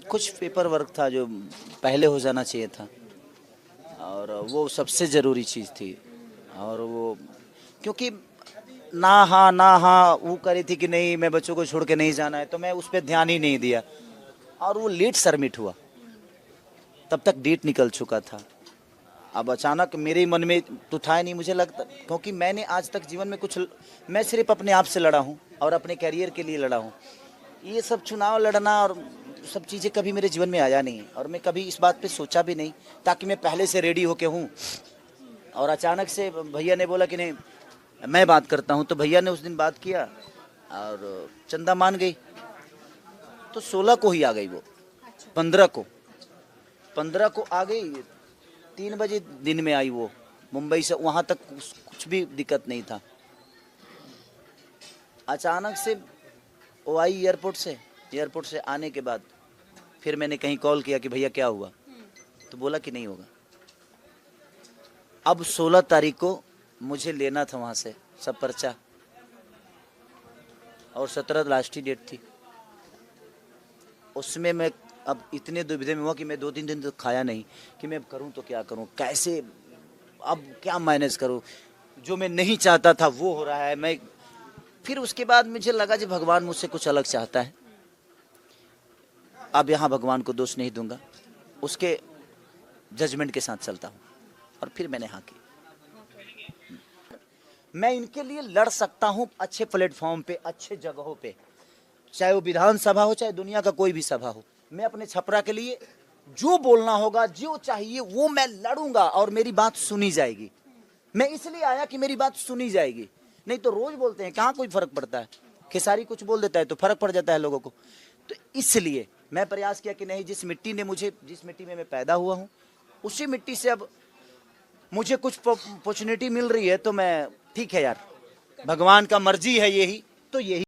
कुछ paper work था जो पहले हो जाना चाहिए था, और वो सबसे ज़रूरी चीज़ थी। और वो क्योंकि ना हाँ वो करी थी कि नहीं मैं बच्चों को छोड़ के नहीं जाना है, तो मैं उस पर ध्यान ही नहीं दिया, और वो लेट सबमिट हुआ। तब तक डेट निकल चुका था। अब अचानक मेरे मन में तो था ही नहीं, मुझे लगता, क्योंकि मैंने आज तक जीवन में मैं सिर्फ अपने आप से लड़ा हूँ और अपने करियर के लिए लड़ा हूँ। ये सब चुनाव लड़ना और सब चीज़ें कभी मेरे जीवन में आया नहीं है, और मैं कभी इस बात पे सोचा भी नहीं, ताकि मैं पहले से रेडी होके हूँ। और अचानक से भैया ने बोला कि नहीं मैं बात करता हूँ, तो भैया ने उस दिन बात किया और चंदा मान गई। तो 16 को ही आ गई वो, 15 को आ गई। 3 बजे दिन में आई वो मुंबई से, वहाँ तक कुछ भी दिक्कत नहीं था। अचानक से वो आई एयरपोर्ट से आने के बाद फिर मैंने कहीं कॉल किया कि भैया क्या हुआ, तो बोला कि नहीं होगा। अब 16 तारीख को मुझे लेना था वहाँ से सब पर्चा, और 17 लास्ट ही डेट थी। उसमें मैं अब इतने दुविधा में हुआ कि मैं 2-3 दिन तो खाया नहीं, कि मैं करूं तो क्या करूं, कैसे अब क्या मैनेज करूं। जो मैं नहीं चाहता था वो हो रहा है। मैं फिर उसके बाद मुझे लगा कि भगवान मुझसे कुछ अलग चाहता है। अब यहाँ भगवान को दोष नहीं दूंगा, उसके जजमेंट के साथ चलता हूँ, और फिर मैंने हाँ की। मैं इनके लिए लड़ सकता हूँ अच्छे प्लेटफॉर्म पे, अच्छे जगहों पे, चाहे वो विधानसभा हो चाहे दुनिया का कोई भी सभा हो। मैं अपने छपरा के लिए जो बोलना होगा, जो चाहिए वो मैं लड़ूंगा, और मेरी बात सुनी जाएगी। मैं इसलिए आया कि मेरी बात सुनी जाएगी। नहीं तो रोज बोलते हैं, कहाँ कोई फर्क पड़ता है। खेसारी कुछ बोल देता है तो फर्क पड़ जाता है लोगों को। तो इसलिए मैं प्रयास किया कि नहीं, जिस मिट्टी में मैं पैदा हुआ हूँ, उसी मिट्टी से अब मुझे कुछ अपॉर्चुनिटी मिल रही है, तो मैं ठीक है यार, भगवान का मर्जी है यही, तो यही